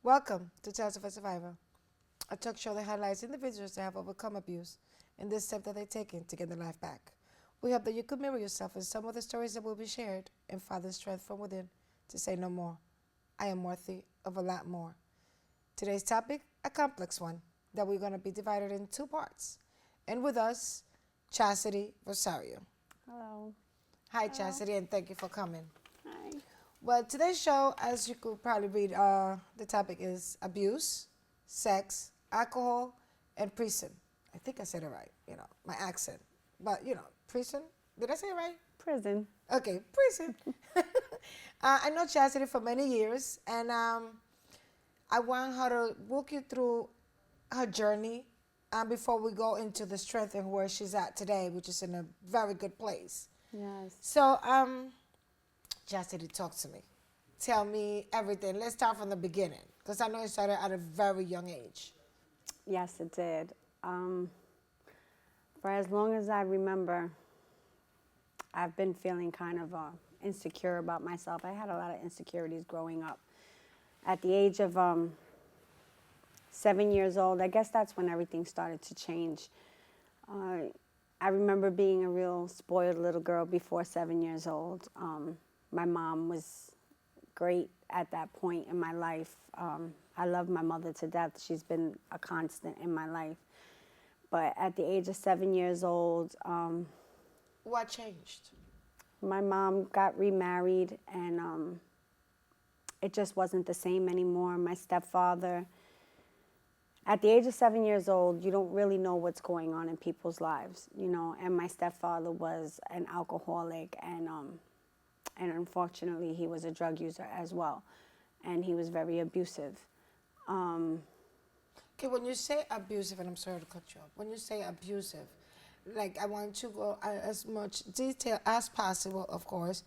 Welcome to Tales of a Survivor, a talk show that highlights individuals that have overcome abuse and the steps that they've taken to get their life back. We hope that you could mirror yourself in some of the stories that will be shared and find the strength from within to say no more. I am worthy of a lot more. Today's topic, a complex one that we're going to be divided in two parts. And with us, Chastity Rosario. Hello. Hi, Hello. Chastity, and thank you for coming. Hi. Well, today's show, as you could probably read, the topic is abuse, sex, alcohol, and prison. I think I said it right, my accent. But, prison? Did I say it right? Prison. Okay, prison. I know Chastity for many years, and I want her to walk you through her journey before we go into the strength and where she's at today, which is in a very good place. Yes. So, Chastity, talk to me. Tell me everything. Let's start from the beginning, because I know it started at a very young age. Yes, it did. For as long as I remember, I've been feeling kind of insecure about myself. I had a lot of insecurities growing up. At the age of 7 years old, I guess that's when everything started to change. I remember being a real spoiled little girl before 7 years old. My mom was great at that point in my life. I love my mother to death. She's been a constant in my life. But at the age of 7 years old, What changed? my mom got remarried, and it just wasn't the same anymore. My stepfather, at the age of 7 years old, you don't really know what's going on in people's lives, and my stepfather was an alcoholic, and unfortunately, he was a drug user as well, and he was very abusive. Okay, when you say abusive, and I'm sorry to cut you off, when you say abusive, like I want to go as much detail as possible, of course.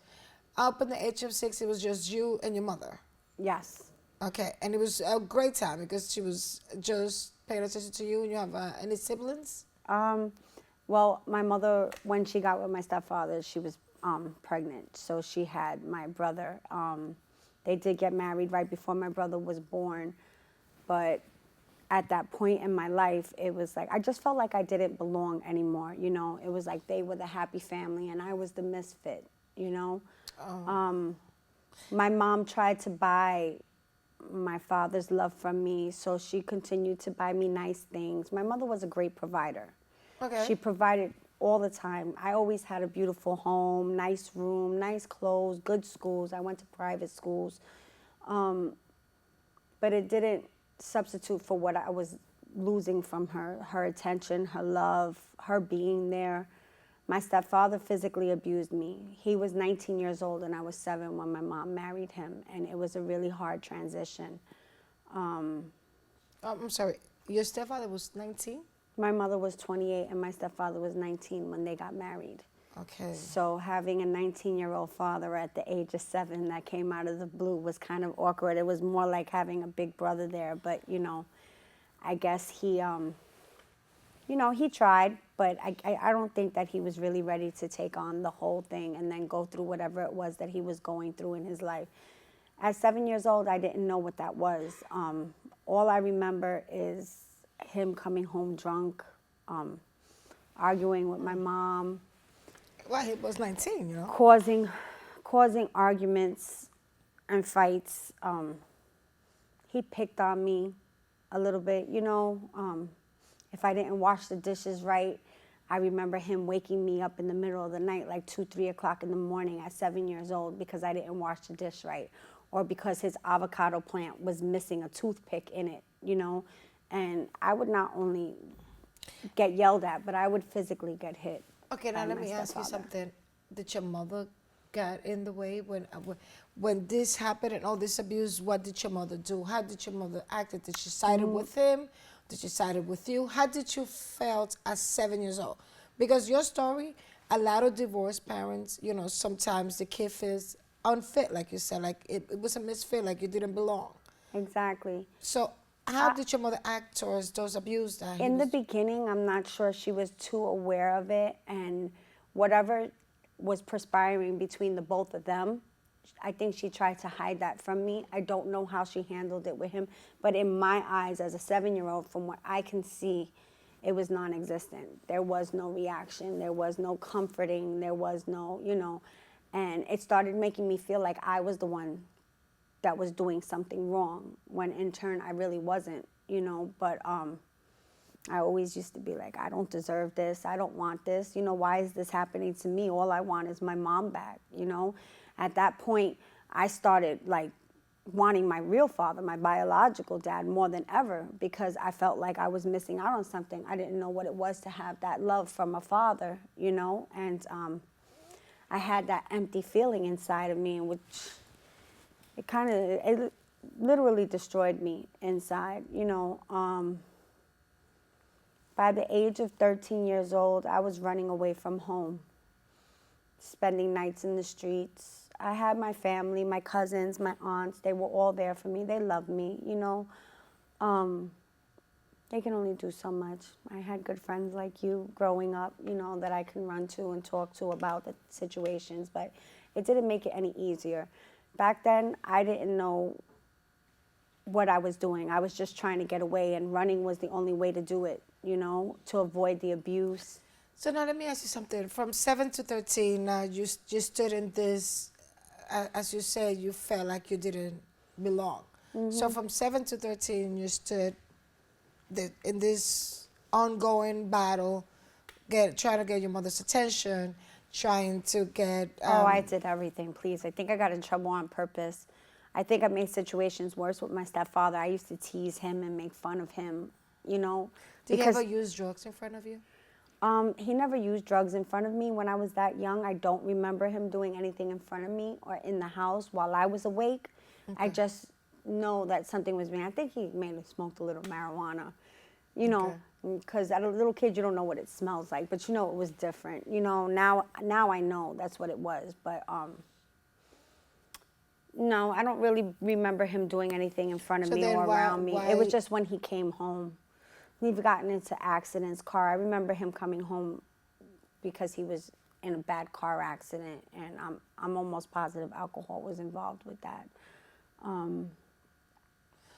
Up in the age of 6, it was just you and your mother. Yes. Okay, and it was a great time because she was just paying attention to you. And you have any siblings? Well, my mother, when she got with my stepfather, she was pregnant, so she had my brother. They did get married right before my brother was born, but at that point in my life, it was like I just felt like I didn't belong anymore. It was like they were the happy family and I was the misfit. My mom tried to buy my father's love from me, so she continued to buy me nice things. My mother was a great provider. Okay. She provided all the time. I always had a beautiful home, nice room, nice clothes, good schools. I went to private schools. But it didn't substitute for what I was losing from her attention, her love, her being there. My stepfather physically abused me. He was 19 years old and I was 7 when my mom married him, and it was a really hard transition. I'm sorry. Your stepfather was 19? My mother was 28 and my stepfather was 19 when they got married. Okay. So having a 19-year-old father at the age of 7 that came out of the blue was kind of awkward. It was more like having a big brother there, but I guess he he tried, but I don't think that he was really ready to take on the whole thing and then go through whatever it was that he was going through in his life. At 7 years old, I didn't know what that was. All I remember is him coming home drunk, arguing with my mom. Well, he was 19, Causing arguments and fights. He picked on me a little bit, if I didn't wash the dishes right. I remember him waking me up in the middle of the night, like 2, 3 o'clock in the morning at 7 years old because I didn't wash the dish right, or because his avocado plant was missing a toothpick in it, and I would not only get yelled at, but I would physically get hit. Okay, now by let my me ask you stepfather. something. Did your mother get in the way when this happened and all this abuse? What did your mother do? How did your mother act? Did she side with him? Did she side with you? How did you felt at 7 years old? Because your story, a lot of divorced parents, sometimes the kid feels unfit, like you said, like it was a misfit, like you didn't belong. Exactly. So how did your mother act towards those abuse that he In the was? beginning, I'm not sure she was too aware of it, and whatever was perspiring between the both of them, I think she tried to hide that from me. I don't know how she handled it with him, but in my eyes as a 7-year-old, from what I can see, it was non-existent. There was no reaction. There was no comforting. There was no, and it started making me feel like I was the one that was doing something wrong, when in turn I really wasn't, but I always used to be like, I don't deserve this. I don't want this. Why is this happening to me? All I want is my mom back, At that point, I started like wanting my real father, my biological dad, more than ever, because I felt like I was missing out on something. I didn't know what it was to have that love from a father, and I had that empty feeling inside of me, which it literally destroyed me inside, By the age of 13 years old, I was running away from home, spending nights in the streets. I had my family, my cousins, my aunts. They were all there for me. They loved me, They can only do so much. I had good friends like you growing up, that I can run to and talk to about the situations, but it didn't make it any easier. Back then, I didn't know what I was doing. I was just trying to get away, and running was the only way to do it, to avoid the abuse. So now let me ask you something. From 7 to 13, you stood in this, as you said, you felt like you didn't belong. So from 7 to 13, you stood in this ongoing battle, trying to get your mother's attention, trying to get... I did everything, please. I think I got in trouble on purpose. I think I made situations worse with my stepfather. I used to tease him and make fun of him, Did he ever use drugs in front of you? He never used drugs in front of me when I was that young. I don't remember him doing anything in front of me or in the house while I was awake. Okay. I just know that something was being... I think he may have smoked a little marijuana, because as a little kid, you don't know what it smells like, but it was different. Now I know that's what it was, but no, I don't really remember him doing anything in front of me or around me. It was just when he came home. We've gotten into accidents, car. I remember him coming home because he was in a bad car accident, and I'm almost positive alcohol was involved with that.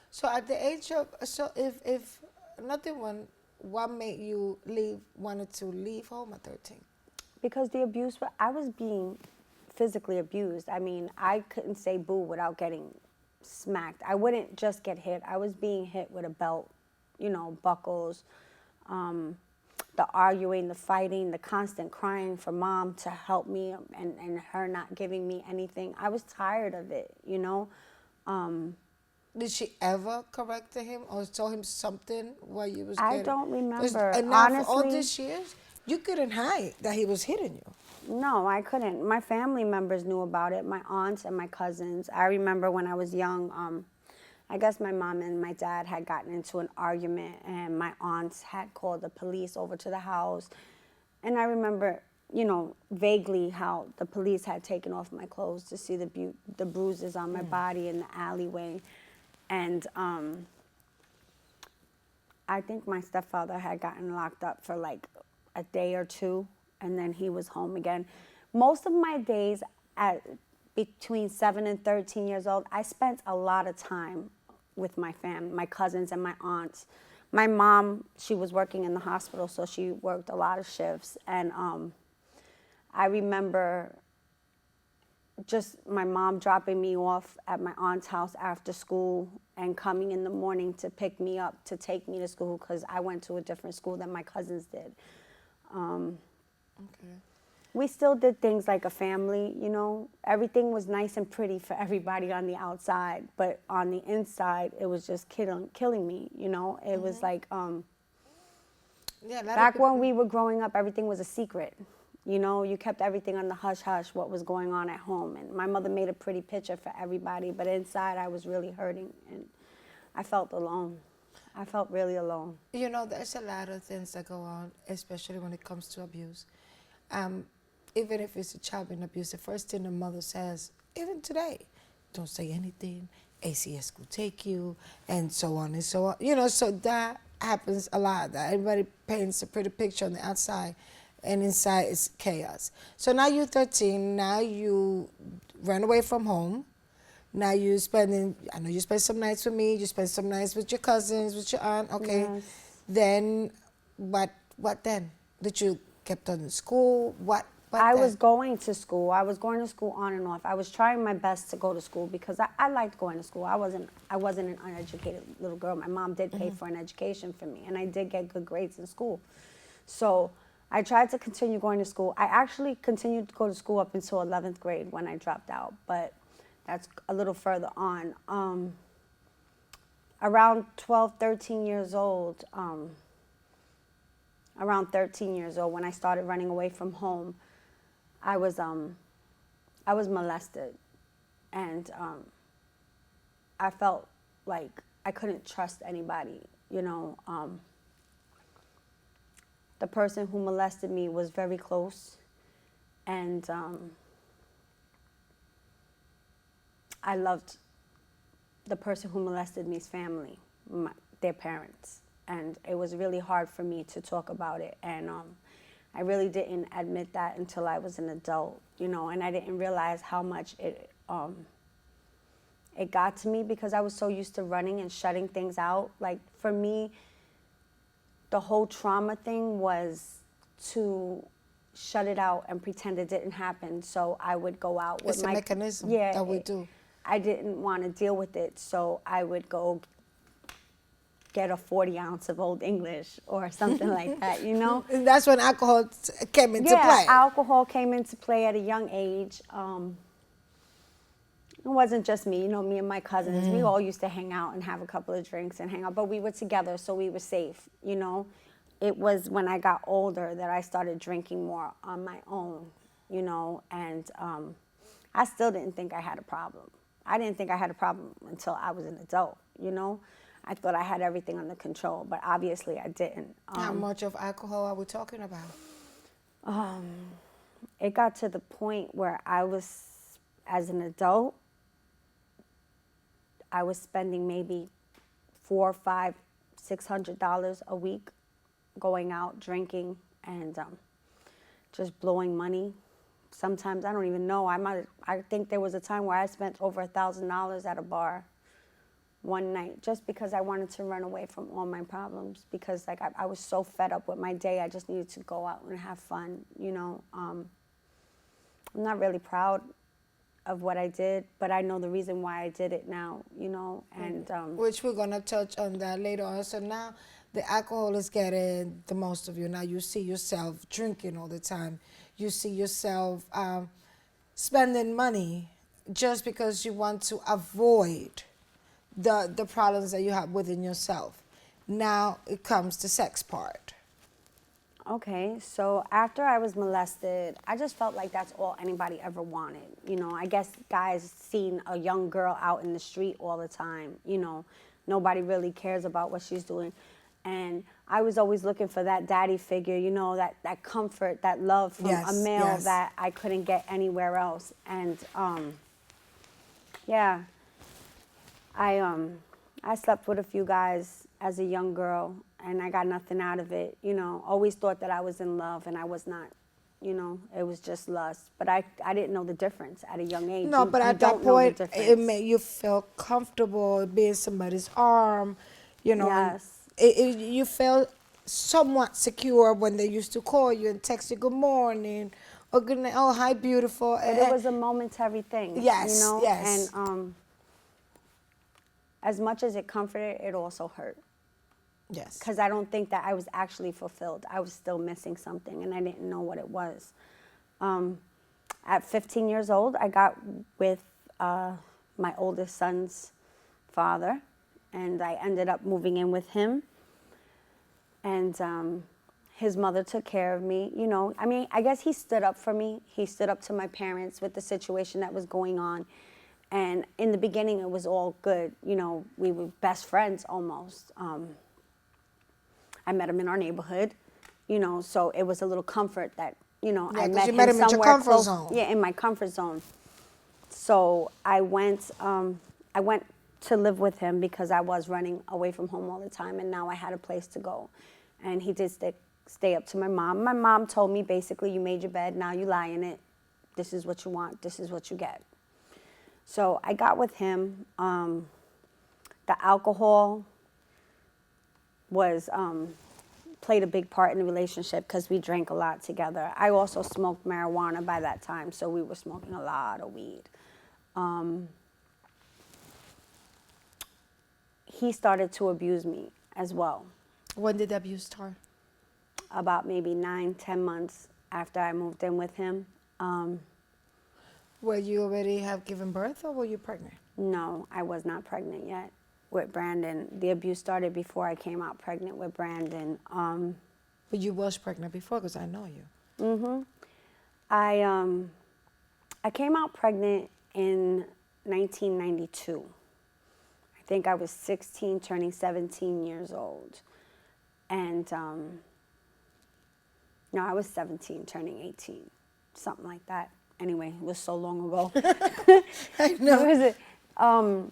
So at the age of... So if nothing went, what made you wanted to leave home at 13? Because the abuse, I was being physically abused. I mean, I couldn't say boo without getting smacked. I wouldn't just get hit. I was being hit with a belt, buckles, the arguing, the fighting, the constant crying for mom to help me, and her not giving me anything. I was tired of it, Did she ever correct him or tell him something while you was I getting... don't remember. And now Honestly, for all these years, you couldn't hide that he was hitting you. No, I couldn't. My family members knew about it, my aunts and my cousins. I remember when I was young, I guess my mom and my dad had gotten into an argument, and my aunts had called the police over to the house. And I remember, vaguely how the police had taken off my clothes to see the bruises on my body in the alleyway. And I think my stepfather had gotten locked up for like a day or two, and then he was home again. Most of my days between 7 and 13 years old, I spent a lot of time with my family, my cousins and my aunts. My mom, she was working in the hospital, so she worked a lot of shifts. And I remember just my mom dropping me off at my aunt's house after school and coming in the morning to pick me up to take me to school, because I went to a different school than my cousins did. Okay. We still did things like a family, Everything was nice and pretty for everybody on the outside, but on the inside, it was just killing me, It was like, back when we were growing up, everything was a secret. You kept everything on the hush-hush, what was going on at home. And my mother made a pretty picture for everybody, but inside I was really hurting, and I felt alone. I felt really alone. There's a lot of things that go on, especially when it comes to abuse. Even if it's a child being abused, the first thing the mother says, even today, don't say anything, ACS will take you, and so on and so on. So that happens a lot. That everybody paints a pretty picture on the outside, and inside it's chaos. So now you're 13, now you ran away from home. Now you spending. I know you spend some nights with me. You spend some nights with your cousins, with your aunt. Okay. Yes. Then, what then? Did you kept on in school? What I then? was going to school. I was going to school on and off. I was trying my best to go to school because I liked going to school. I wasn't an uneducated little girl. My mom did pay for an education for me, and I did get good grades in school. So I tried to continue going to school. I actually continued to go to school up until 11th grade when I dropped out, but that's a little further on. Around 12, 13 years old, when I started running away from home, I was molested, and I felt like I couldn't trust anybody. You know, the person who molested me was very close, and I loved the person who molested me's family, their parents, and it was really hard for me to talk about it, and I really didn't admit that until I was an adult, you know, and I didn't realize how much it got to me because I was so used to running and shutting things out. Like, for me, the whole trauma thing was to shut it out and pretend it didn't happen. So I would go out with It's a mechanism that we do. I didn't want to deal with it, so I would go get a 40 ounce of Old English or something like that, you know? And that's when alcohol came into Yeah, play. alcohol came into play at a young age. It wasn't just me, you know, me and my cousins. We all used to hang out and have a couple of drinks and hang out, but we were together, so we were safe, you know? It was when I got older that I started drinking more on my own, you know, and I still didn't think I had a problem. I didn't think I had a problem until I was an adult, you know? I thought I had everything under control, but obviously I didn't. How much of alcohol are we talking about? It got to the point where I was, as an adult, I was spending maybe $400, $500, $600 a week going out drinking and just blowing money. Sometimes I don't even know. I think there was a time where I spent over $1,000 at a bar one night just because I wanted to run away from all my problems, because like I was so fed up with my day. I just needed to go out and have fun, you know. I'm not really proud of what I did, but I know the reason why I did it now, you know. And Which we're going to touch on that later on. So now the alcohol is getting the most of you. Now you see yourself drinking all the time. You see yourself spending money just because you want to avoid the problems that you have within yourself. Now it comes to sex part. okay, so after I was molested, I just felt like that's all anybody ever wanted. You know, I guess guys seen a young girl out in the street all the time, you know, nobody really cares about what she's doing. And I was always looking for that daddy figure, you know, that comfort, that love from a male that I couldn't get anywhere else. And yeah, I slept with a few guys as a young girl, and I got nothing out of it, you know. Always thought that I was in love, and I was not, you know. It was just lust. But I didn't know the difference at a young age. No, but at that point, it made you feel comfortable being somebody's arm, you know. Yes. You felt somewhat secure when they used to call you and text you good morning or good night, oh, hi, beautiful. But it was a momentary thing, yes, you know. yes. And as much as it comforted, it also hurt. Yes. Because I don't think that I was actually fulfilled. I was still missing something, and I didn't know what it was. At 15 years old, I got with my oldest son's father, and I ended up moving in with him. And his mother took care of me, you know. I mean, I guess he stood up for me. He stood up to my parents with the situation that was going on. And in the beginning, it was all good. You know, we were best friends almost. I met him in our neighborhood, you know, so it was a little comfort that, you know, Yeah, I 'cause met you him met him in your somewhere comfort close. zone. Yeah, in my comfort zone. So I went to live with him because I was running away from home all the time, and now I had a place to go. And he did stay up to my mom. My mom told me basically, you made your bed, now you lie in it. This is what you want, this is what you get. So I got with him. The alcohol was played a big part in the relationship because we drank a lot together. I also smoked marijuana by that time, so we were smoking a lot of weed. He started to abuse me as well. When did the abuse start? About maybe 9, 10 months after I moved in with him. Were you already have given birth or were you pregnant? No, I was not pregnant yet with Brandon. The abuse started before I came out pregnant with Brandon. But you was pregnant before because I know you. I came out pregnant in 1992. I think I was 16, turning 17 years old. And no, I was 17, turning 18, something like that. Anyway, it was so long ago. I know.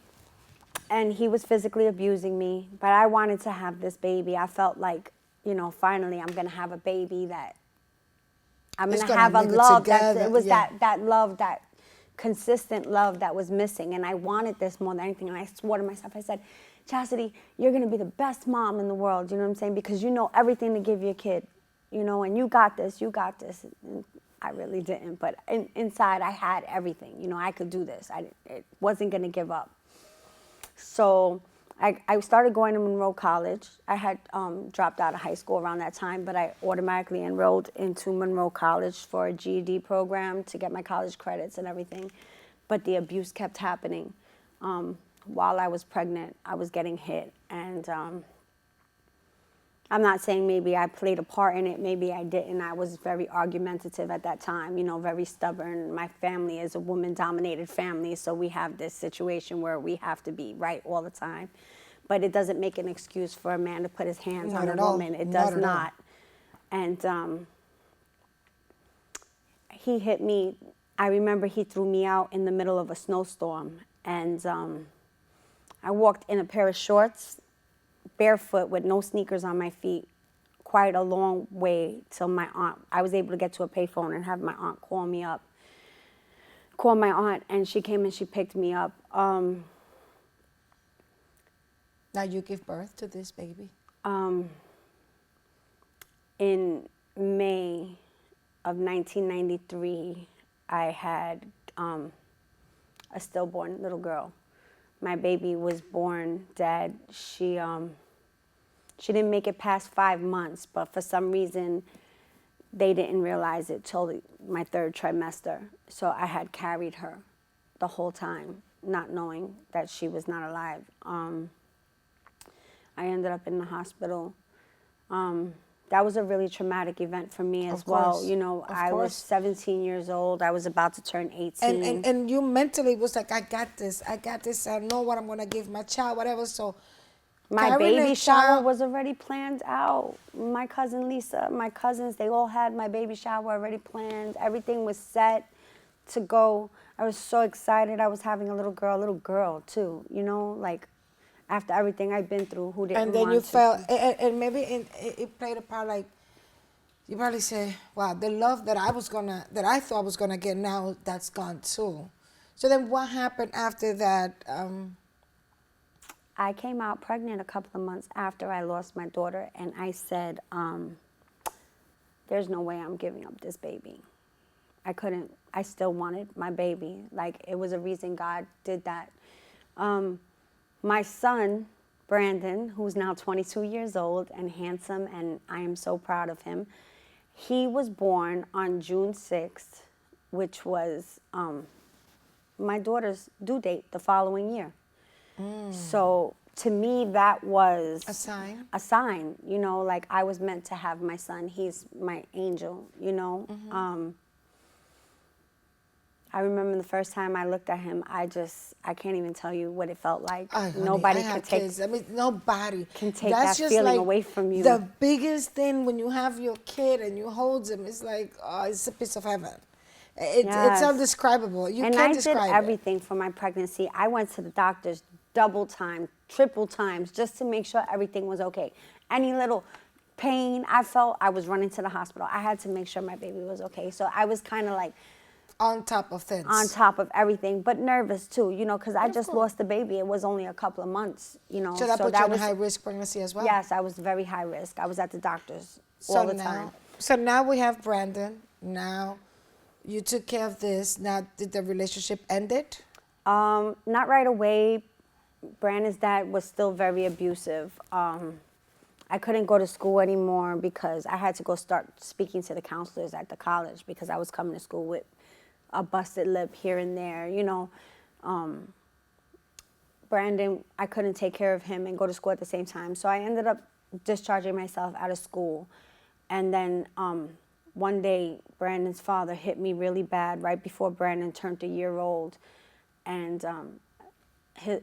And he was physically abusing me, but I wanted to have this baby. I felt like, finally I'm going to have a baby that I'm going to have a love. It was that love, that consistent love that was missing. And I wanted this more than anything. And I swore to myself, I said, Chastity, you're going to be the best mom in the world. You know what I'm saying? Because you know everything to give your kid, and you got this, you got this. And I really didn't. But inside I had everything. I could do this. It wasn't going to give up. So I started going to Monroe College. I had dropped out of high school around that time, but I automatically enrolled into Monroe College for a GED program to get my college credits and everything. But the abuse kept happening. While I was pregnant, I was getting hit. And I'm not saying maybe I played a part in it, maybe I didn't. I was very argumentative at that time, very stubborn. My family is a woman-dominated family, so we have this situation where we have to be right all the time. But it doesn't make an excuse for a man to put his hands on a woman. It does not. And he hit me. I remember he threw me out in the middle of a snowstorm. And I walked in a pair of shorts, barefoot with no sneakers on my feet, quite a long way till I was able to get to a payphone and have my aunt call my aunt, and she came and she picked me up. Now you give birth to this baby? In May of 1993, I had a stillborn little girl. My baby was born dead. She didn't make it past 5 months, but for some reason, they didn't realize it till my 3rd trimester. So I had carried her the whole time, not knowing that she was not alive. I ended up in the hospital. That was a really traumatic event for me as well. I was 17 years old. I was about to turn 18. And you mentally was like, I got this. I know what I'm going to give my child, whatever. So my baby shower was already planned out. My cousin Lisa, my cousins, they all had my baby shower already planned. Everything was set to go. I was so excited. I was having a little girl too, after everything I've been through, who didn't want to. And then you felt, and maybe it played a part, like, you probably say, wow, the love that I thought I was gonna get, now that's gone too. So then what happened after that? I came out pregnant a couple of months after I lost my daughter, and I said, there's no way I'm giving up this baby. I couldn't. I still wanted my baby. Like, it was a reason God did that. My son, Brandon, who's now 22 years old and handsome, and I am so proud of him, he was born on June 6th, which was my daughter's due date the following year. So to me, that was A sign? A sign, like I was meant to have my son. He's my angel, I remember the first time I looked at him, I can't even tell you what it felt like. Nobody could take nobody can take that feeling away from you. The biggest thing when you have your kid and you hold him, it's like, oh, it's a piece of heaven. It's indescribable. You can't describe it. And I did everything for my pregnancy. I went to the doctors double time, triple times, just to make sure everything was okay. Any little pain I felt, I was running to the hospital. I had to make sure my baby was okay. So I was kind of like On top of things. on top of everything, but nervous too, you know, because I Of just course. lost the baby. It was only a couple of months, you know. So that put you in a was, high risk pregnancy as well. yes, I was very high risk. I was at the doctor's So all the now, time. so now we have Brandon. Now, you took care of this. Now, did the relationship end it? Not right away. Brandon's dad was still very abusive. I couldn't go to school anymore because I had to go start speaking to the counselors at the college because I was coming to school with a busted lip here and there, you know. Brandon, I couldn't take care of him and go to school at the same time. So I ended up discharging myself out of school. And then one day, Brandon's father hit me really bad right before Brandon turned a year old. And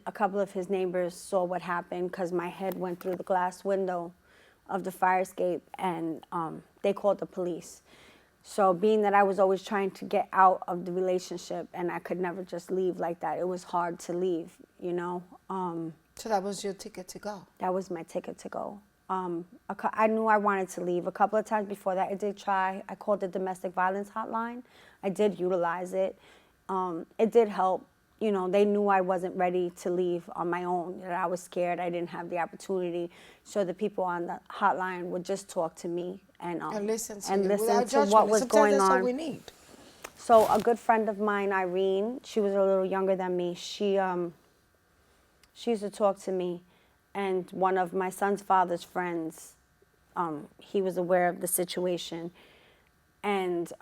a couple of his neighbors saw what happened because my head went through the glass window of the fire escape, and they called the police. So being that I was always trying to get out of the relationship and I could never just leave like that, it was hard to leave, you know. So that was your ticket to go. That was my ticket to go. I knew I wanted to leave. A couple of times before that, I did try. I called the domestic violence hotline. I did utilize it. It did help. You know, they knew I wasn't ready to leave on my own, that I was scared, I didn't have the opportunity. So the people on the hotline would just talk to me and listen to and you listen without to judgment. what was Sometimes going that's all on. we need. So a good friend of mine, Irene, she was a little younger than me. She used to talk to me, and one of my son's father's friends, he was aware of the situation, and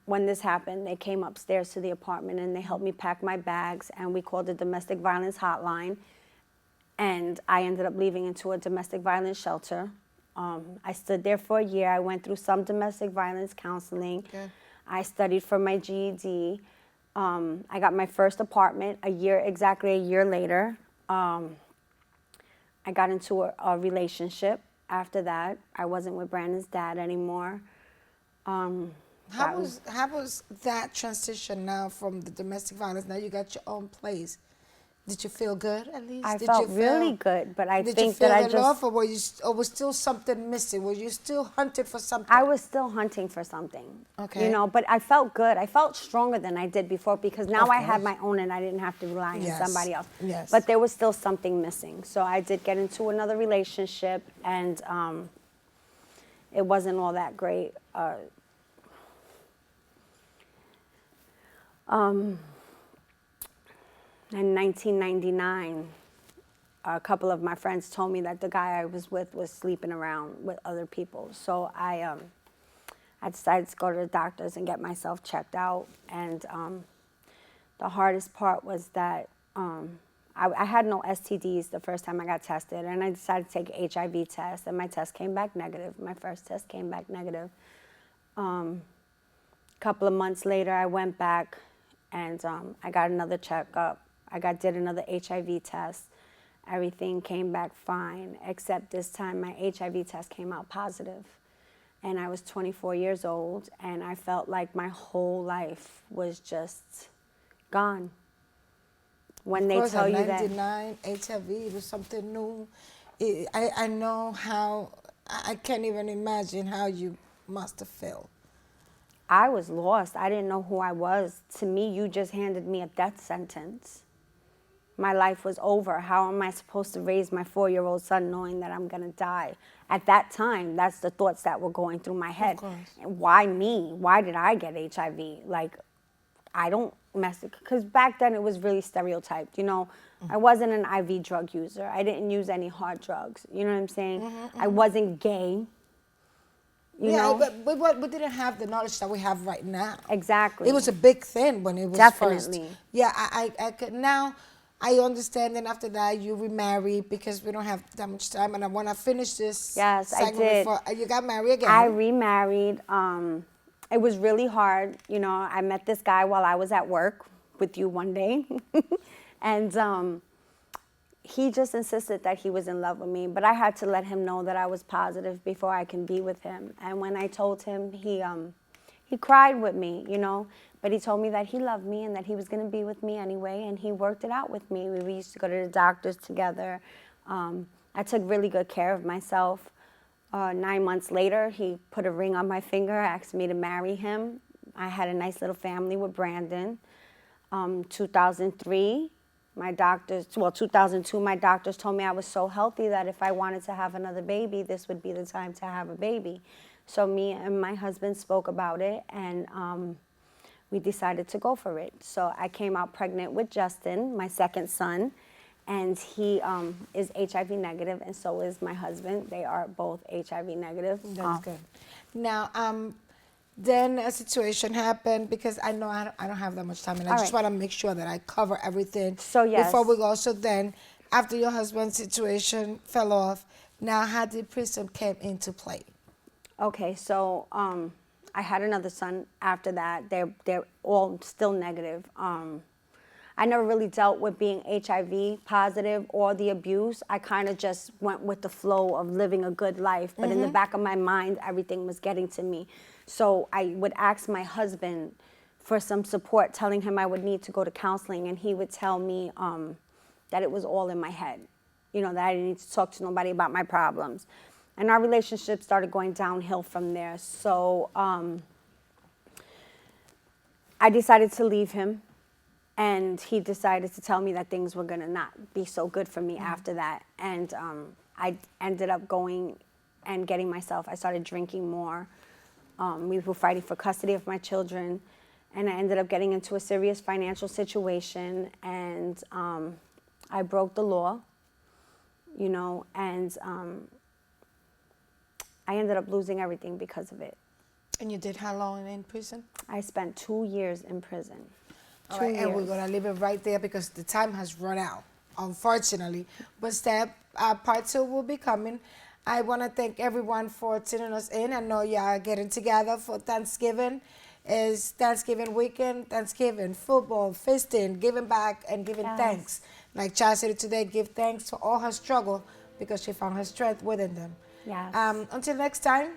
when this happened, they came upstairs to the apartment and they helped me pack my bags, and we called the domestic violence hotline, and I ended up leaving into a domestic violence shelter. I stood there for a year. I went through some domestic violence counseling. Okay. I studied for my GED. I got my first apartment exactly a year later. I got into a relationship after that. I wasn't with Brandon's dad anymore. How was that transition now from the domestic violence? Now you got your own place. Did you feel good at least? I Did felt you really good, but I did think you feel that I the love, just, or was still something missing? Were you still hunted for something? I was still hunting for something. Okay. You know, but I felt good. I felt stronger than I did before because now Of I had course. my own and I didn't have to rely on Yes. somebody else. Yes. But there was still something missing. So I did get into another relationship, and it wasn't all that great. In 1999, a couple of my friends told me that the guy I was with was sleeping around with other people. So I decided to go to the doctors and get myself checked out. And the hardest part was that I had no STDs the first time I got tested, and I decided to take an HIV test, and my test came back negative. My first test came back negative. A couple of months later, I went back, and I got another checkup. Did another HIV test. Everything came back fine, except this time my HIV test came out positive. And I was 24 years old, and I felt like my whole life was just gone. When they tell you that, 99 HIV, it was something new. I know how, I can't even imagine how you must have felt. I was lost. I didn't know who I was. To me, you just handed me a death sentence. My life was over. How am I supposed to raise my 4-year-old son knowing that I'm going to die? At that time, that's the thoughts that were going through my head. Of course. And why me? Why did I get HIV? Like, I don't mess it, because back then it was really stereotyped, you know. I wasn't an IV drug user. I didn't use any hard drugs. You know what I'm saying? I wasn't gay. You know? but we didn't have the knowledge that we have right now. Exactly. It was a big thing when it was Definitely. first. Yeah, I could now. I understand, and after that you remarried because we don't have that much time. And I want to finish this. Yes, I segment did. before you got married again. I remarried. It was really hard. You know, I met this guy while I was at work with you one day. And he just insisted that he was in love with me. But I had to let him know that I was positive before I can be with him. And when I told him, he cried with me, you know. But he told me that he loved me and that he was going to be with me anyway. And he worked it out with me. We used to go to the doctors together. I took really good care of myself. 9 months later, he put a ring on my finger, asked me to marry him. I had a nice little family with Brandon. 2003, 2002, my doctors told me I was so healthy that if I wanted to have another baby, this would be the time to have a baby. So me and my husband spoke about it, and we decided to go for it. So I came out pregnant with Justin, my second son, and he is HIV negative, and so is my husband. They are both HIV negative. That's good. Now, then a situation happened, because I know I don't have that much time, and I All just right. want to make sure that I cover everything So, yes. before we go. So then, after your husband's situation fell off, now how did prison came into play? Okay, so I had another son after that. They're all still negative. I never really dealt with being HIV positive or the abuse. I kind of just went with the flow of living a good life. But in the back of my mind, everything was getting to me. So I would ask my husband for some support, telling him I would need to go to counseling, and he would tell me that it was all in my head, that I didn't need to talk to nobody about my problems. And our relationship started going downhill from there. So I decided to leave him, and he decided to tell me that things were going to not be so good for me after that. And I ended up going and getting myself, I started drinking more. We were fighting for custody of my children, and I ended up getting into a serious financial situation, and I broke the law, and I ended up losing everything because of it. And you did how long in prison? I spent 2 years in prison. All 2 right, and we're years. going to leave it right there because the time has run out, unfortunately. But part 2 will be coming. I want to thank everyone for tuning us in. I know y'all are getting together for Thanksgiving. It's Thanksgiving weekend, Thanksgiving, football, feasting, giving back, and giving Yes. thanks. Like Chad said today, give thanks for all her struggle because she found her strength within them. Yes. Until next time,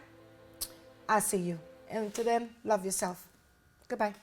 I'll see you. And until then, love yourself. Goodbye.